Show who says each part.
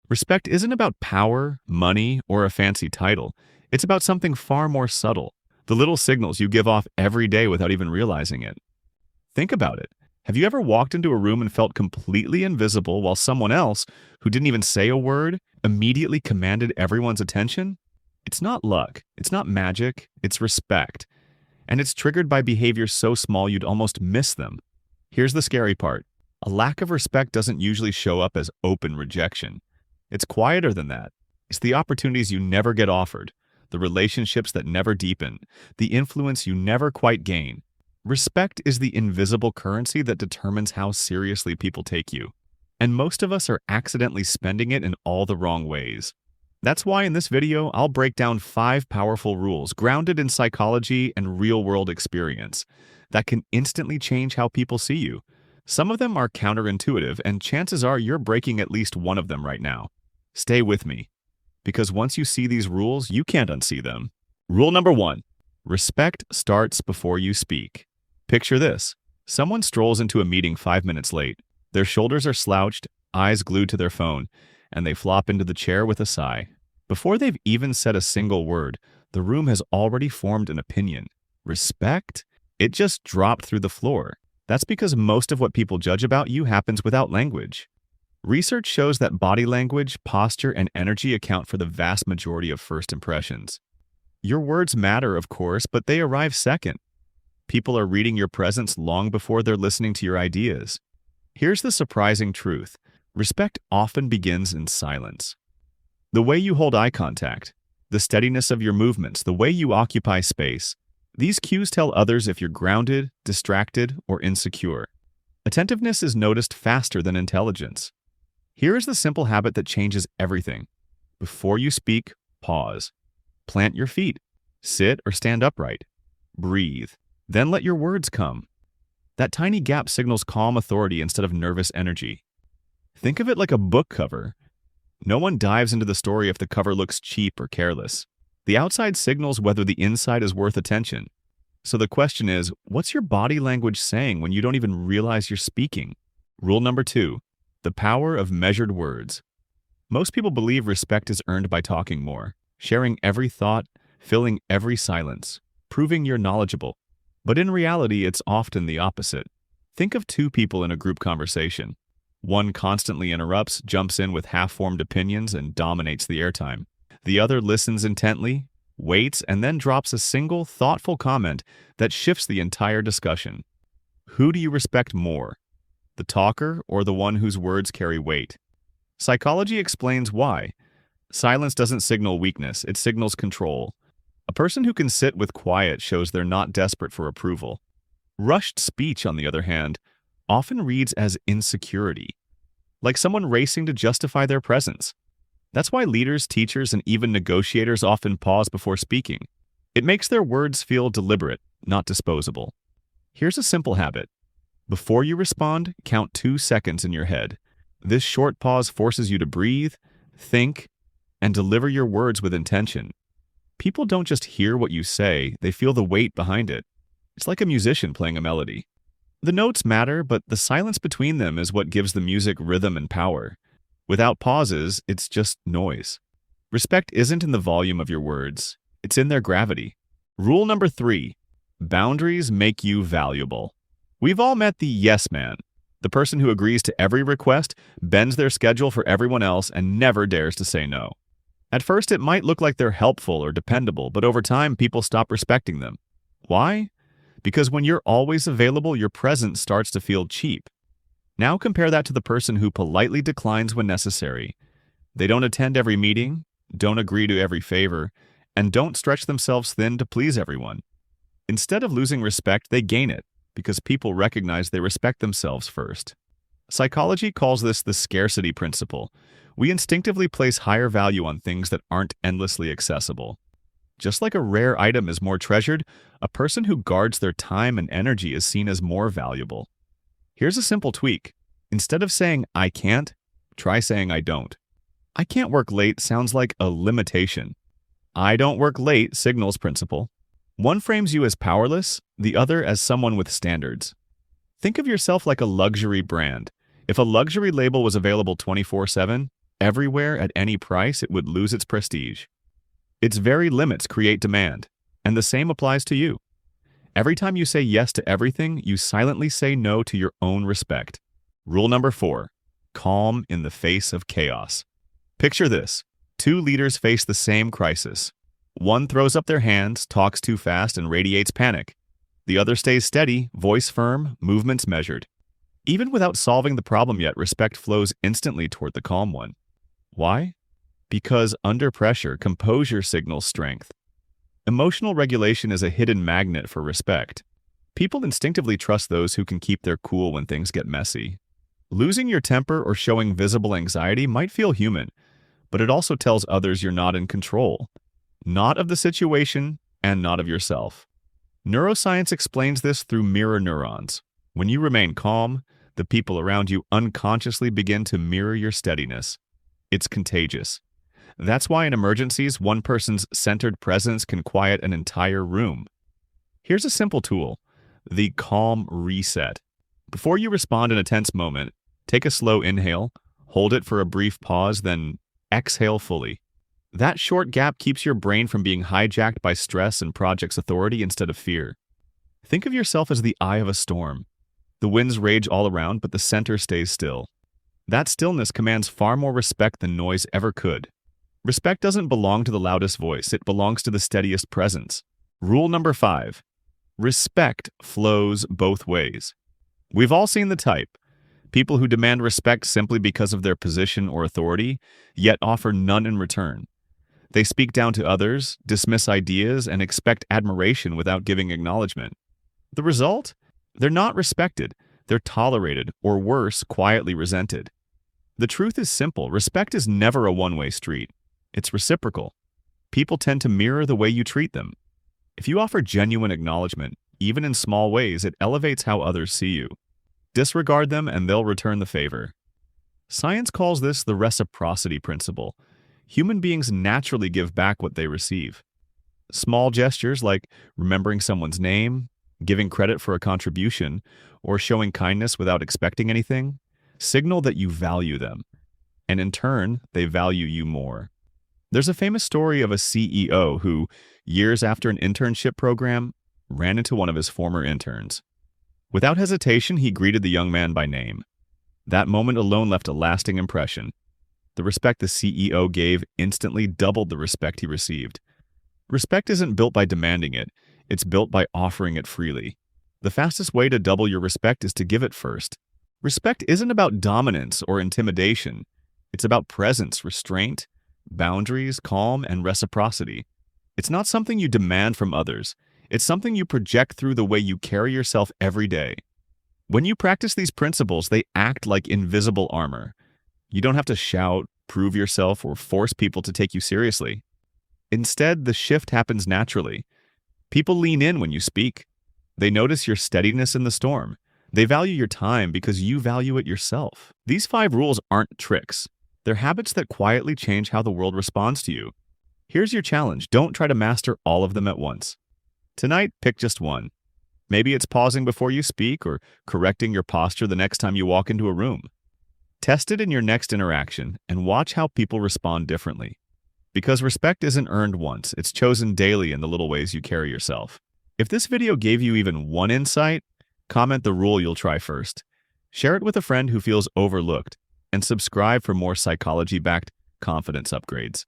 Speaker 1: Respect isn't about power, money, or a fancy title. It's about something far more subtle, the little signals you give off every day without even realizing it. Think about it. Have you ever walked into a room and felt completely invisible while someone else, who didn't even say a word, immediately commanded everyone's attention? It's not luck, it's not magic, it's respect. And it's triggered by behaviors so small you'd almost miss them. Here's the scary part. A lack of respect doesn't usually show up as open rejection. It's quieter than that. It's the opportunities you never get offered, the relationships that never deepen, the influence you never quite gain. Respect is the invisible currency that determines how seriously people take you. And most of us are accidentally spending it in all the wrong ways. That's why in this video, I'll break down 5 powerful rules grounded in psychology and real-world experience that can instantly change how people see you. Some of them are counterintuitive, and chances are you're breaking at least one of them right now. Stay with me, because once you see these rules, you can't unsee them. Rule number 1. Respect starts before you speak. Picture this. Someone strolls into a meeting 5 minutes late. Their shoulders are slouched, eyes glued to their phone, and they flop into the chair with a sigh. Before they've even said a single word, the room has already formed an opinion. Respect? It just dropped through the floor. That's because most of what people judge about you happens without language. Research shows that body language, posture, and energy account for the vast majority of first impressions. Your words matter, of course, but they arrive second. People are reading your presence long before they're listening to your ideas. Here's the surprising truth. Respect often begins in silence. The way you hold eye contact, the steadiness of your movements, the way you occupy space, these cues tell others if you're grounded, distracted, or insecure. Attentiveness is noticed faster than intelligence. Here is the simple habit that changes everything. Before you speak, pause. Plant your feet. Sit or stand upright. Breathe. Then let your words come. That tiny gap signals calm authority instead of nervous energy. Think of it like a book cover. No one dives into the story if the cover looks cheap or careless. The outside signals whether the inside is worth attention. So the question is, what's your body language saying when you don't even realize you're speaking? Rule number 2. The power of measured words. Most people believe respect is earned by talking more, sharing every thought, filling every silence, proving you're knowledgeable. But in reality, it's often the opposite. Think of 2 people in a group conversation. One constantly interrupts, jumps in with half-formed opinions, and dominates the airtime. The other listens intently, waits, and then drops a single, thoughtful comment that shifts the entire discussion. Who do you respect more? The talker or the one whose words carry weight? Psychology explains why. Silence doesn't signal weakness, it signals control. A person who can sit with quiet shows they're not desperate for approval. Rushed speech, on the other hand, often reads as insecurity, like someone racing to justify their presence. That's why leaders, teachers, and even negotiators often pause before speaking. It makes their words feel deliberate, not disposable. Here's a simple habit. Before you respond, count 2 seconds in your head. This short pause forces you to breathe, think, and deliver your words with intention. People don't just hear what you say, they feel the weight behind it. It's like a musician playing a melody. The notes matter, but the silence between them is what gives the music rhythm and power. Without pauses, it's just noise. Respect isn't in the volume of your words, it's in their gravity. Rule number 3. Boundaries make you valuable. We've all met the yes man, the person who agrees to every request, bends their schedule for everyone else, and never dares to say no. At first, it might look like they're helpful or dependable, but over time, people stop respecting them. Why? Because when you're always available, your presence starts to feel cheap. Now compare that to the person who politely declines when necessary. They don't attend every meeting, don't agree to every favor, and don't stretch themselves thin to please everyone. Instead of losing respect, they gain it, because people recognize they respect themselves first. Psychology calls this the scarcity principle. We instinctively place higher value on things that aren't endlessly accessible. Just like a rare item is more treasured, a person who guards their time and energy is seen as more valuable. Here's a simple tweak. Instead of saying, "I can't," try saying, "I don't." "I can't work late" sounds like a limitation. "I don't work late" signals principle. One frames you as powerless, the other as someone with standards. Think of yourself like a luxury brand. If a luxury label was available 24/7, everywhere at any price, it would lose its prestige. Its very limits create demand, and the same applies to you. Every time you say yes to everything, you silently say no to your own respect. Rule number 4. Calm in the face of chaos. Picture this. Two leaders face the same crisis. One throws up their hands, talks too fast, and radiates panic. The other stays steady, voice firm, movements measured. Even without solving the problem yet, respect flows instantly toward the calm one. Why? Because under pressure, composure signals strength. Emotional regulation is a hidden magnet for respect. People instinctively trust those who can keep their cool when things get messy. Losing your temper or showing visible anxiety might feel human, but it also tells others you're not in control. Not of the situation and not of yourself. Neuroscience explains this through mirror neurons. When you remain calm, the people around you unconsciously begin to mirror your steadiness. It's contagious. That's why in emergencies, one person's centered presence can quiet an entire room. Here's a simple tool, the calm reset. Before you respond in a tense moment, take a slow inhale, hold it for a brief pause, then exhale fully. That short gap keeps your brain from being hijacked by stress and project's authority instead of fear. Think of yourself as the eye of a storm. The winds rage all around, but the center stays still. That stillness commands far more respect than noise ever could. Respect doesn't belong to the loudest voice, it belongs to the steadiest presence. Rule number 5. Respect flows both ways. We've all seen the type. People who demand respect simply because of their position or authority, yet offer none in return. They speak down to others, dismiss ideas, and expect admiration without giving acknowledgement. The result? They're not respected, they're tolerated, or worse, quietly resented. The truth is simple, respect is never a one-way street. It's reciprocal. People tend to mirror the way you treat them. If you offer genuine acknowledgement, even in small ways, it elevates how others see you. Disregard them and they'll return the favor. Science calls this the reciprocity principle. Human beings naturally give back what they receive. Small gestures like remembering someone's name, giving credit for a contribution, or showing kindness without expecting anything, signal that you value them. And in turn, they value you more. There's a famous story of a CEO who, years after an internship program, ran into one of his former interns. Without hesitation, he greeted the young man by name. That moment alone left a lasting impression. The respect the CEO gave instantly doubled the respect he received. Respect isn't built by demanding it, it's built by offering it freely. The fastest way to double your respect is to give it first. Respect isn't about dominance or intimidation. It's about presence, restraint, boundaries, calm, and reciprocity. It's not something you demand from others. It's something you project through the way you carry yourself every day. When you practice these principles, they act like invisible armor. You don't have to shout, prove yourself, or force people to take you seriously. Instead, the shift happens naturally. People lean in when you speak. They notice your steadiness in the storm. They value your time because you value it yourself. These 5 rules aren't tricks. They're habits that quietly change how the world responds to you. Here's your challenge. Don't try to master all of them at once. Tonight, pick just one. Maybe it's pausing before you speak or correcting your posture the next time you walk into a room. Test it in your next interaction and watch how people respond differently. Because respect isn't earned once, it's chosen daily in the little ways you carry yourself. If this video gave you even one insight, comment the rule you'll try first. Share it with a friend who feels overlooked, and subscribe for more psychology-backed confidence upgrades.